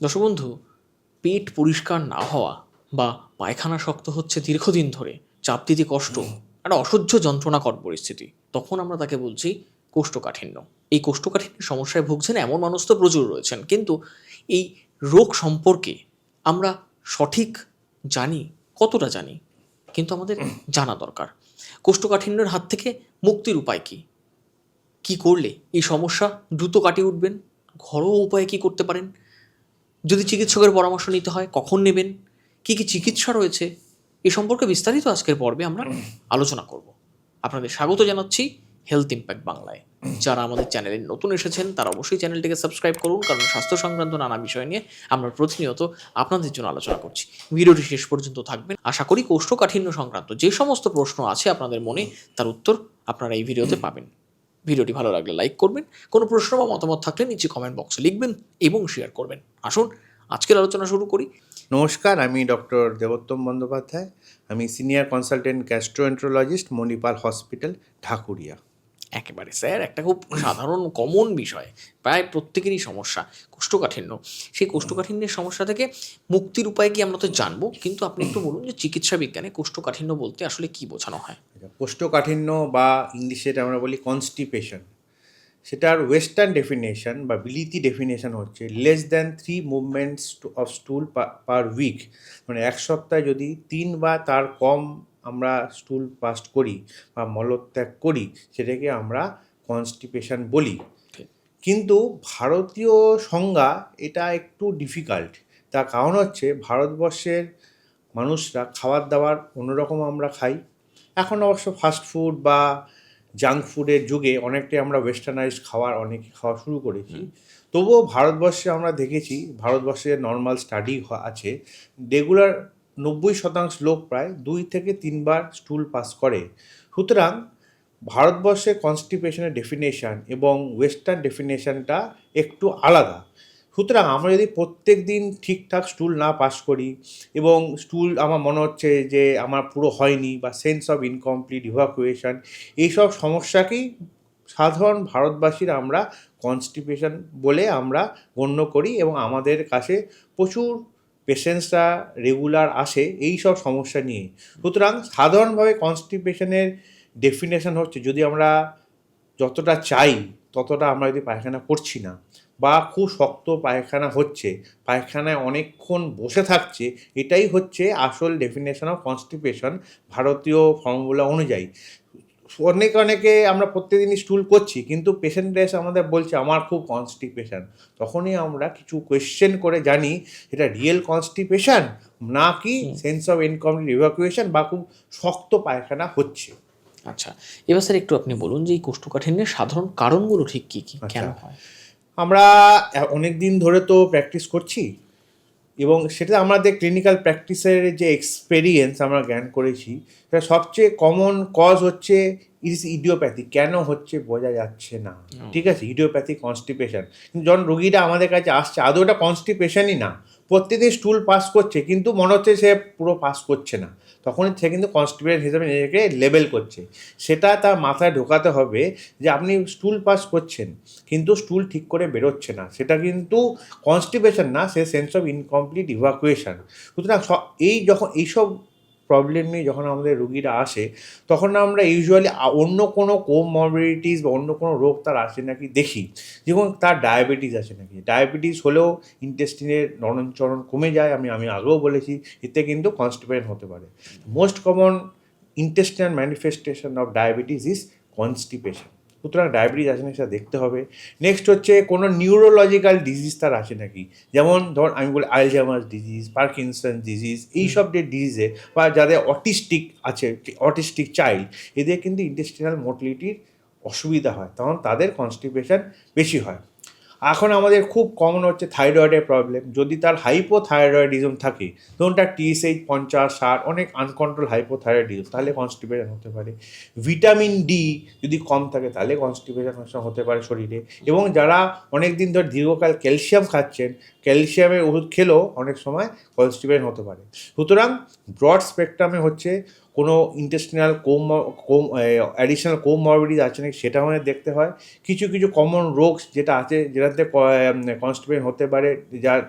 দর্শক বন্ধু, পেট পরিষ্কার না হওয়া বা পায়খানা শক্ত হচ্ছে দীর্ঘদিন ধরে, চাপ দিতে কষ্ট, একটা অসহ্য যন্ত্রণাকর পরিস্থিতি, তখন আমরা তাকে বলছি কোষ্ঠকাঠিন্য। এই কোষ্ঠকাঠিন্যের সমস্যায় ভুগছেন এমন মানুষ তো প্রচুর রয়েছেন, কিন্তু এই রোগ সম্পর্কে আমরা সঠিক জানি, কতটা জানি, কিন্তু আমাদের জানা দরকার। কোষ্ঠকাঠিন্যের হাত থেকে মুক্তির উপায় কী? কী করলে এই সমস্যা দ্রুত কাটিয়ে উঠবেন? ঘরোয়া উপায়ে কী করতে পারেন? যদি চিকিৎসকের পরামর্শ নিতে হয় কখন নেবেন, কী কী চিকিৎসা রয়েছে, এ সম্পর্কে বিস্তারিত আজকের পর্বে আমরা আলোচনা করব। আপনাদের স্বাগত জানাচ্ছি হেলথ ইম্প্যাক্ট বাংলায়। যারা আমাদের চ্যানেলে নতুন এসেছেন তারা অবশ্যই চ্যানেলটিকে সাবস্ক্রাইব করুন, কারণ স্বাস্থ্য সংক্রান্ত নানা বিষয় নিয়ে আমরা প্রতিনিয়ত আপনাদের জন্য আলোচনা করছি। ভিডিওটি শেষ পর্যন্ত থাকবেন। আশা করি কোষ্ঠকাঠিন্য সংক্রান্ত যে সমস্ত প্রশ্ন আছে আপনাদের মনে, তার উত্তর আপনারা এই ভিডিওতে পাবেন। ভিডিওটি ভালো লাগলে লাইক করবেন, কোনো প্রশ্ন বা মতামত থাকলে নিচে কমেন্ট বক্সে লিখবেন এবং শেয়ার করবেন। আসুন আজকের আলোচনা শুরু করি। নমস্কার, আমি ডক্টর দেবোত্তম বন্দ্যোপাধ্যায়। আমি senior consultant gastroenterologist, Manipal hospital, Dhakuria. একেবারে স্যার, একটা খুব সাধারণ কমন বিষয়, প্রায় প্রত্যেকেরই সমস্যা, কোষ্ঠকাঠিন্য। সেই কোষ্ঠকাঠিন্যের সমস্যা থেকে মুক্তির উপায় কি আমরা তো জানবো, কিন্তু আপনি একটু বলুন যে চিকিৎসা বিজ্ঞানে কোষ্ঠকাঠিন্য বলতে আসলে কি বোঝানো হয়? কোষ্ঠকাঠিন্য বা ইংলিশে আমরা বলি কনস্টিপেশন, সেটার ওয়েস্টার্ন ডেফিনেশন বা বিলিতি ডেফিনেশন হচ্ছে less than 3 movements of stool per week. মানে এক সপ্তাহে যদি 3 বা তার কম আমরা স্টুল পাস করি বা মলত্যাগ করি, সেটাকে আমরা কনস্টিপেশন বলি। ঠিক। কিন্তু ভারতীয় সংজ্ঞা এটা একটু ডিফিকাল্ট। তার কারণ হচ্ছে ভারতবর্ষের মানুষরা খাবার দাবার অন্যরকম আমরা খাই। এখন অবশ্য ফাস্ট ফুড বা জাঙ্ক ফুডের যুগে অনেকটাই আমরা ওয়েস্টার্নাইজড অনেকে খাওয়া শুরু করেছি। তবুও ভারতবর্ষে আমরা দেখেছি, ভারতবর্ষের নর্মাল স্টাডি আছে, রেগুলার 90% লোক প্রায় 2 থেকে 3 বার স্টুল পাস করে। সুতরাং ভারতবর্ষে কনস্টিপেশনের ডেফিনেশান এবং ওয়েস্টার্ন ডেফিনেশানটা একটু আলাদা। সুতরাং আমরা যদি প্রত্যেক দিন ঠিকঠাক স্টুল না পাস করি এবং স্টুল আমার মনে হচ্ছে যে আমার পুরো হয়নি বা সেন্স অফ ইনকমপ্লিট ইভাকুয়েশন, এইসব সমস্যাকেই সাধারণ ভারতবাসীরা আমরা কনস্টিপেশন বলে আমরা গণ্য করি এবং আমাদের কাছে প্রচুর পেশেন্টসরা রেগুলার আসে এই সব সমস্যা নিয়ে। সুতরাং সাধারণভাবে কনস্টিপেশনের ডেফিনেশন হচ্ছে, যদি আমরা যতটা চাই ততটা আমরা যদি পায়খানা করছি না বা খুব শক্ত পায়খানা হচ্ছে, পায়খানায় অনেকক্ষণ বসে থাকছে, এটাই হচ্ছে আসল ডেফিনেশন অফ কনস্টিপেশন ভারতীয় ফর্মুলা অনুযায়ী। অনেকে আমরা প্রত্যেকদিনই স্টুল করছি, কিন্তু পেশেন্টরা এসে আমাদের বলছে আমার খুব কনস্টিপেশন। তখনই আমরা কিছু কোয়েশ্চেন করে জানি এটা রিয়েল কনস্টিপেশন না কি সেন্স অফ ইনকমপ্লিট ইভাকুয়েশন বা খুব শক্ত পায়খানা হচ্ছে। আচ্ছা, এবার স্যার একটু আপনি বলুন যে এই কোষ্ঠকাঠিন্যের সাধারণ কারণগুলো ঠিক কী কী, কেন হয়? আমরা অনেক দিন ধরে তো প্র্যাকটিস করছি এবং সেটা আমাদের ক্লিনিক্যাল প্র্যাকটিসের যে এক্সপেরিয়েন্স আমরা জ্ঞান করেছি, সেটা সবচেয়ে কমন কজ হচ্ছে ইডিওপ্যাথি। কেন হচ্ছে বোঝা যাচ্ছে না, ঠিক আছে, ইডিওপ্যাথিক কনস্টিপেশন। কিন্তু যখন রোগীরা আমাদের কাছে আসছে, আদৌ ওটা কনস্টিপেশনই না, প্রত্যেকদিন স্টুল পাস করছে কিন্তু মনে হচ্ছে সে পুরো পাস করছে না, তখনই সে কিন্তু কনস্টিপেশন হিসেবে নিজেকে লেবেল করছে। সেটা তার মাথায় ঢোকাতে হবে যে আপনি স্টুল পাস করছেন কিন্তু স্টুল ঠিক করে বেরোচ্ছে না, সেটা কিন্তু কনস্টিপেশন না, সে সেন্স অফ ইনকমপ্লিট ইভাকুয়েশন। সুতরাং এই যখন এইসব প্রবলেম নিয়ে যখন আমাদের রুগীরা আসে, তখন আমরা ইউজুয়ালি অন্য কোনো কোমরবিডিটিস বা অন্য কোনো রোগ তার আছে নাকি দেখি। যেমন তার ডায়াবেটিস আছে নাকি, ডায়াবেটিস হলেও ইন্টেস্টিনের নরণচরণ কমে যায়, আমি আগেও বলেছি, এতে কিন্তু কনস্টিপেশন হতে পারে। Most common intestinal manifestation of diabetes is constipation. সুতরাং ডায়াবেটিস আছে নাকি সেটা দেখতে হবে। নেক্সট হচ্ছে কোনো নিউরোলজিক্যাল ডিজিজ তার আছে নাকি, যেমন ধর আমি বলি আলজাইমার্স ডিজিজ, পার্কিনসন ডিজিজ, এইসব যে ডিজিজে, বা যাদের অটিস্টিক আছে, অটিস্টিক চাইল্ড, এদের কিন্তু ইন্টেস্টিনাল মোটিলিটির অসুবিধা হয়, তখন তাদের কনস্টিপেশন বেশি হয়। এখন আমাদের খুব কমন হচ্ছে থাইরয়েডের প্রবলেম। যদি তার হাইপোথাইরয়েডিজম থাকে, ধরুন তার TSH 50-60, অনেক আনকন্ট্রোল হাইপোথাইরয়েডিজম, তাহলে কনস্টিপেশন হতে পারে। ভিটামিন ডি যদি কম থাকে তাহলে কনস্টিপেশন হতে পারে শরীরে। এবং যারা অনেক দিন ধরে দীর্ঘকাল ক্যালসিয়াম খাচ্ছেন, ক্যালসিয়ামের ওষুধ খেলেও অনেক সময় কনস্টিপেশন হতে পারে। সুতরাং ব্রড স্পেকট্রামে হচ্ছে কোনো ইন্টেস্টিনাল অ্যাডিশনাল কোমরবিডিজ আছে নাকি সেটা আমাদের দেখতে হয়। কিছু কিছু কমন রোগ যেটা আছে যেটাতে কনস্টিপেশন হতে পারে, যার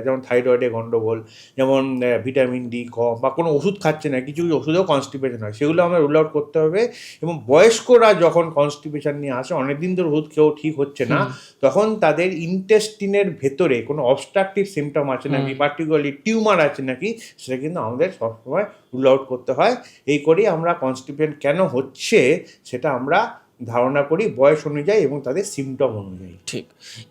যেমন থাইরয়েডে গণ্ডগোল, যেমন ভিটামিন ডি কম, বা কোনো ওষুধ খাচ্ছে না, কিছু কিছু ওষুধেও কনস্টিপেশন হয়, সেগুলো আমরা রুল আউট করতে হবে। এবং বয়স্করা যখন কনস্টিপেশন নিয়ে আসে, অনেকদিন ধরে ওষুধ খেয়েও ঠিক হচ্ছে না, তখন তাদের ইন্টেস্টিনের ভেতরে কোনো অবস্ট্রাকটিভ সিমটম আছে নাকি, পার্টিকুলারলি টিউমার আছে নাকি, সেটা কিন্তু আমাদের সবসময় রুল আউট করতে হয়। এই করেই আমরা কনস্টিপেশন কেন হচ্ছে সেটা আমরা ধারণা করি বয়স অনুযায়ী এবং তাদের সিমটম অনুযায়ী। ঠিক।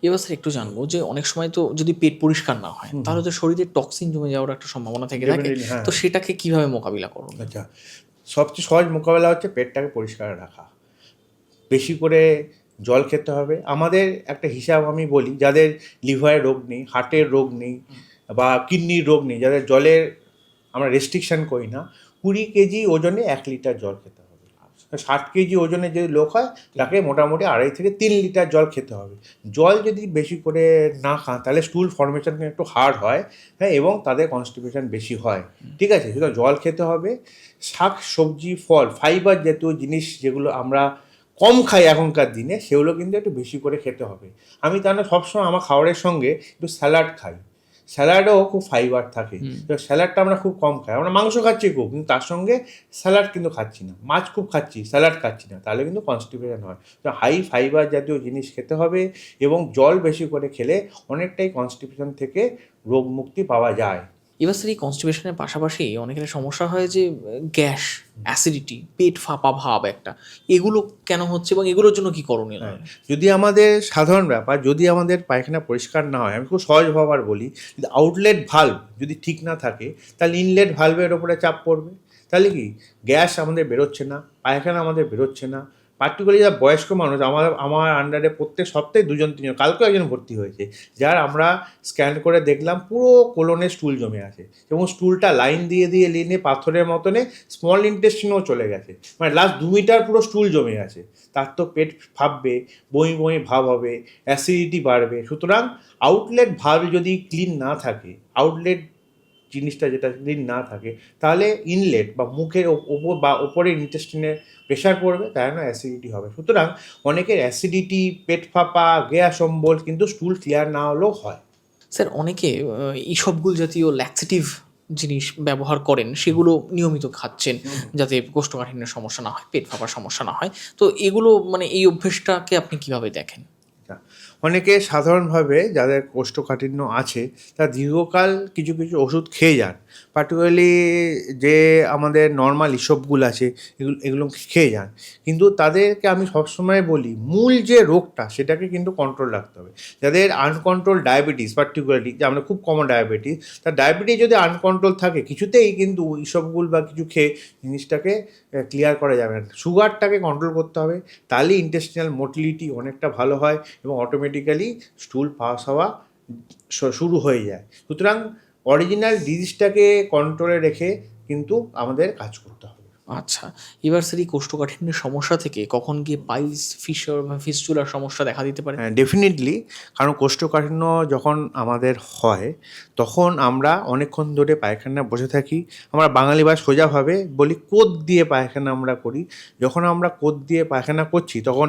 এবার স্যার একটু জানবো যে অনেক সময় তো যদি পেট পরিষ্কার না হয় তাহলে তো শরীরে টক্সিন জমে যাওয়ার একটা সম্ভাবনা থেকে থাকে, Definitely, হ্যাঁ। তো সেটাকে কিভাবে মোকাবিলা করুন? আচ্ছা, সবচেয়ে সহজ মোকাবেলা হচ্ছে পেটটাকে পরিষ্কার রাখা, বেশি করে জল খেতে হবে। আমাদের একটা হিসাব আমি বলি, যাদের লিভারের রোগ নেই, হার্টের রোগ নেই, বা কিডনির রোগ নেই, যাদের জলের আমরা রেস্ট্রিকশান করি না, 20 কেজি ওজনে 1 লিটার জল খেতে হবে। 60 কেজি ওজনের যদি লোক হয় তাকে মোটামুটি 2.5 থেকে 3 লিটার জল খেতে হবে। জল যদি বেশি করে না খান তাহলে স্টুল ফর্মেশন একটু হার্ড হয়, হ্যাঁ, এবং তাদের কনস্টিপেশন বেশি হয়। ঠিক আছে, সুতরাং জল খেতে হবে। শাক সবজি ফল ফাইবার জাতীয় জিনিস যেগুলো আমরা কম খাই এখনকার দিনে, সেগুলো কিন্তু একটু বেশি করে খেতে হবে। আমি তাহলে সবসময় আমার খাবারের সঙ্গে একটু স্যালাড খাই, স্যালাডেও খুব ফাইবার থাকে। তো স্যালাডটা আমরা খুব কম খাই, আমরা মাংস খাচ্ছি খুব, কিন্তু তার সঙ্গে স্যালাড কিন্তু খাচ্ছি না, মাছ খুব খাচ্ছি, স্যালাড খাচ্ছি না, তাহলে কিন্তু কনস্টিপেশন হয়। তো হাই ফাইবার জাতীয় জিনিস খেতে হবে এবং জল বেশি করে খেলে অনেকটাই কনস্টিপেশন থেকে রোগ মুক্তি পাওয়া যায়। এবার স্যার এই কনস্টিপেশনের পাশাপাশি অনেকের সমস্যা হয় যে গ্যাস, অ্যাসিডিটি, পেট ফাঁপা ভাব একটা, এগুলো কেন হচ্ছে এবং এগুলোর জন্য কি করণীয়? যদি আমাদের সাধারণ ব্যাপার, যদি আমাদের পায়খানা পরিষ্কার না হয়, আমি খুব সহজভাবে বলি, যদি আউটলেট ভালভ যদি ঠিক না থাকে তাহলে ইনলেট ভালভের ওপরে চাপ পড়বে, তাহলে কি গ্যাস আমাদের বেরোচ্ছে না, পায়খানা আমাদের বেরোচ্ছে না। পার্টিকুলারলি যারা বয়স্ক মানুষ, আমার আন্ডারে প্রত্যেক সপ্তাহে 2-3জন, কালকেও একজন ভর্তি হয়েছে, যার আমরা স্ক্যান করে দেখলাম পুরো কোলনে স্টুল জমে আছে, এবং স্টুলটা লাইন দিয়ে দিয়ে লিনে পাথরের মতনে স্মল ইন্টেস্টিনও চলে গেছে, মানে লাস্ট 2 মিটার পুরো স্টুল জমে আছে। তার তো পেট ফাঁপবে, বমি বমি ভাব হবে, অ্যাসিডিটি বাড়বে। সুতরাং আউটলেট ভালভ যদি ক্লিন না থাকে, আউটলেট জিনিসটা যেটা ক্লিন না থাকে, তাহলে ইনলেট বা মুখের ওপর বা ওপরের ইন্টেস্টিনে প্রেশার পড়বে, তাই না অ্যাসিডিটি হবে। সুতরাং অনেকের অ্যাসিডিটি, পেট ফাঁপা, গ্যাস অম্বল কিন্তু স্টুল ক্লিয়ার না হলেও হয়। স্যার অনেকে ইসবগুল জাতীয় ল্যাক্সেটিভ জিনিস ব্যবহার করেন, সেগুলো নিয়মিত খাচ্ছেন যাতে কোষ্ঠকাঠিন্যের সমস্যা না হয়, পেট ফাঁপার সমস্যা না হয়, তো এগুলো মানে এই অভ্যেসটাকে আপনি কিভাবে দেখেন? অনেকে সাধারণভাবে যাদের কোষ্ঠকাঠিন্য আছে তারা দীর্ঘকাল কিছু কিছু ওষুধ খেয়ে যান, পার্টিকুলারলি যে আমাদের নর্মাল ইসবগুল আছে এগুলো খেয়ে যান, কিন্তু তাদেরকে আমি সবসময় বলি মূল যে রোগটা সেটাকে কিন্তু কন্ট্রোল রাখতে হবে। যাদের আনকন্ট্রোল ডায়াবেটিস, পার্টিকুলারলি যে আমরা খুব কমন ডায়াবেটিস, তার ডায়াবেটিস যদি আনকন্ট্রোল থাকে কিছুতেই কিন্তু ইসবগুল বা কিছু খেয়ে জিনিসটাকে ক্লিয়ার করা যাবে না। সুগারটাকে কন্ট্রোল করতে হবে, তাহলে ইন্টেস্টিনাল মোটিলিটি অনেকটা ভালো হয় এবং অটোমেটিক্যালি স্টুল পাস হওয়া শুরু হয়ে যায়। সুতরাং অরিজিনাল ডিজিজটাকে কন্ট্রোলে রেখে কিন্তু আমাদের কাজ করতে হবে। আচ্ছা, এবার স্যার এই কোষ্ঠকাঠিন্যের সমস্যা থেকে কখন গিয়ে পাইলস, ফিশার বা ফিস্চুলার সমস্যা দেখা দিতে পারে? হ্যাঁ, ডেফিনেটলি। কারণ কোষ্ঠকাঠিন্য যখন আমাদের হয় তখন আমরা অনেকক্ষণ ধরে পায়খানা বসে থাকি, আমরা বাঙালি বা সোজাভাবে বলি কোদ দিয়ে পায়খানা আমরা করি। যখন আমরা কোদ দিয়ে পায়খানা করছি তখন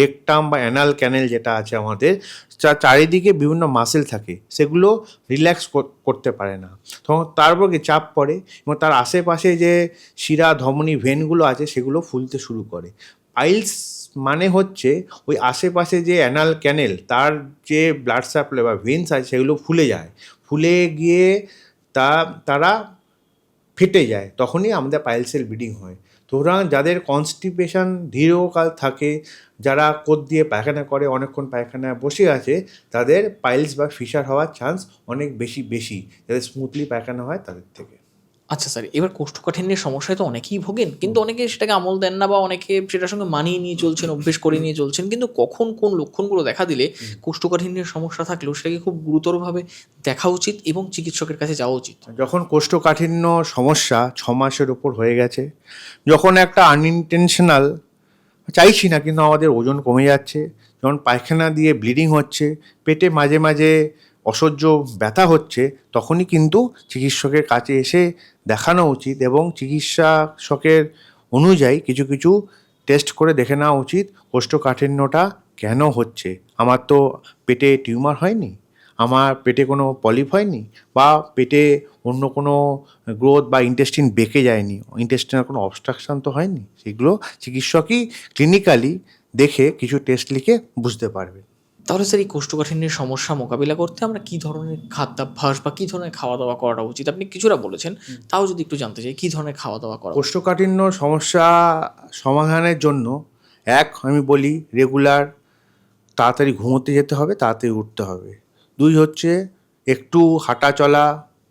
রেকটাম বা অ্যানাল ক্যানেল যেটা আছে আমাদের, চারিদিকে বিভিন্ন মাসেল থাকে, সেগুলো রিল্যাক্স করতে পারে না, তখন তার উপর চাপ পড়ে এবং তার আশেপাশে যে শিরা ধমনী ভেনগুলো আছে সেগুলো ফুলতে শুরু করে। পাইলস মানে হচ্ছে ওই আশেপাশে যে অ্যানাল ক্যানেল, তার যে ব্লাড সাপ্লাই বা ভেন্স আছে সেগুলো ফুলে যায়, ফুলে গিয়ে তারা ফেটে যায়, তখনই আমাদের পাইলসের ব্লিডিং হয়। সুতরাং যাদের কনস্টিপেশন দীর্ঘকাল থাকে, যারা কোদ দিয়ে পায়খানা করে, অনেকক্ষণ পায়খানায় বসে আছে, তাদের পাইলস বা ফিশার হওয়ার চান্স অনেক বেশি যাদের স্মুথলি পায়খানা হয় তাদের থেকে। আচ্ছা স্যার, এবার কোষ্ঠকাঠিন্যের সমস্যায় তো অনেকেই ভোগেন, কিন্তু অনেকে সেটাকে আমল দেন না বা অনেকে সেটার সঙ্গে মানিয়ে নিয়ে চলছেন, অভ্যেস করে নিয়ে চলছেন, কিন্তু কখন কোন লক্ষণগুলো দেখা দিলে কোষ্ঠকাঠিন্যের সমস্যা থাকলেও সেটাকে খুব গুরুতরভাবে দেখা উচিত এবং চিকিৎসকের কাছে যাওয়া উচিত? যখন কোষ্ঠকাঠিন্য সমস্যা 6 মাসের ওপর হয়ে গেছে, যখন একটা আনইনটেনশনাল, চাইছি না কিন্তু আমাদের ওজন কমে যাচ্ছে, যখন পায়খানা দিয়ে ব্লিডিং হচ্ছে, পেটে মাঝে মাঝে অসহ্য ব্যথা হচ্ছে, তখনই কিন্তু চিকিৎসকের কাছে এসে দেখানো উচিত এবং চিকিৎসকের অনুযায়ী কিছু কিছু টেস্ট করে দেখে নেওয়া উচিত কোষ্ঠকাঠিন্যটা কেন হচ্ছে। আমার তো পেটে টিউমার হয়নি, আমার পেটে কোনো পলিপ হয়নি, বা পেটে অন্য কোনো গ্রোথ বা ইন্টেস্টিন বেঁকে যায়নি, ইন্টেস্টিনের কোনো অবস্ট্রাকশন তো হয়নি। সেগুলো চিকিৎসকই ক্লিনিক্যালি দেখে কিছু টেস্ট লিখে বুঝতে পারবে। তাহলে স্যার এই কোষ্ঠকাঠিন্যের সমস্যা মোকাবিলা করতে আমরা কী ধরনের খাদ্যাভ্যাস বা কী ধরনের খাওয়া দাওয়া করা উচিত, আপনি কিছুটা বলেছেন, তাও যদি একটু জানতে চাই কী ধরনের খাওয়া দাওয়া করা উচিত? কোষ্ঠকাঠিন্য সমস্যা সমাধানের জন্য আমি বলি রেগুলার তাড়াতাড়ি ঘুমোতে যেতে হবে, তাড়াতাড়ি উঠতে হবে। 2 হচ্ছে একটু হাঁটা চলা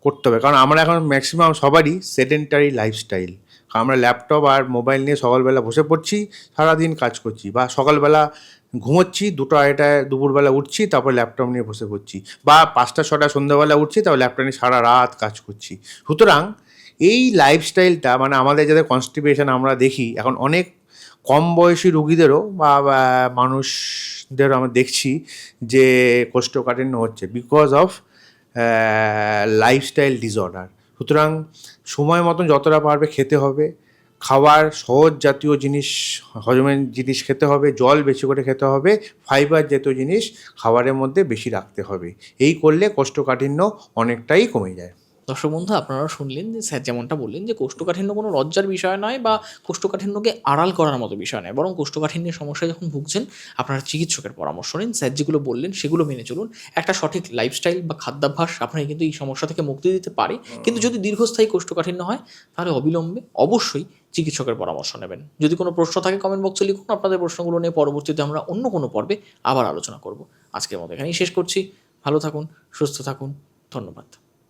করতে হবে, কারণ আমরা এখন ম্যাক্সিমাম সবারই সেডেন্টারি লাইফস্টাইল। আমরা ল্যাপটপ আর মোবাইল নিয়ে সকালবেলা বসে পড়ছি, সারাদিন কাজ করছি, বা সকালবেলা ঘুমোচ্ছি, 2টো 2:30টায় দুপুরবেলা উঠছি, তারপর ল্যাপটপ নিয়ে বসে পড়ছি, বা 5টা 6টায় সন্ধ্যাবেলা উঠছি, তারপর ল্যাপটপ নিয়ে সারা রাত কাজ করছি। সুতরাং এই লাইফস্টাইলটা মানে আমাদের যাদের কনস্টিপেশন আমরা দেখি এখন অনেক কম বয়সী রুগীদেরও বা মানুষদেরও আমরা দেখছি যে কোষ্ঠকাঠিন্য হচ্ছে বিকজ অফ লাইফস্টাইল ডিসঅর্ডার। সুতরাং সময় মতন যতটা পারবে খেতে হবে, খাবার সহজ জাতীয় জিনিস, হজমের জিনিস খেতে হবে, জল বেশি করে খেতে হবে, ফাইবার জাতীয় জিনিস খাবারের মধ্যে বেশি রাখতে হবে। এই করলে কোষ্ঠকাঠিন্য অনেকটাই কমে যায়। দর্শক বন্ধু, আপনারা শুনলেন যে স্যার যেমনটা বললেন যে কোষ্ঠকাঠিন্য কোনো লজ্জার বিষয় নয় বা কোষ্ঠকাঠিন্যকে আড়াল করার মতো বিষয় নয়, বরং কোষ্ঠকাঠিন্যের সমস্যায় যখন ভুগছেন আপনারা চিকিৎসকের পরামর্শ নিন, স্যার যেগুলো বললেন সেগুলো মেনে চলুন। একটা সঠিক লাইফস্টাইল বা খাদ্যাভ্যাস আপনাকে কিন্তু এই সমস্যা থেকে মুক্তি দিতে পারে। কিন্তু যদি দীর্ঘস্থায়ী কোষ্ঠকাঠিন্য হয় তাহলে অবিলম্বে অবশ্যই চিকিৎসকের পরামর্শ নেবেন। যদি কোনো প্রশ্ন থাকে কমেন্ট বক্সে লিখুন, আপনাদের প্রশ্নগুলো নিয়ে পরবর্তীতে আমরা অন্য কোনো পর্বে আবার আলোচনা করব। আজকের মতো এখানেই শেষ করছি। ভালো থাকুন, সুস্থ থাকুন, ধন্যবাদ।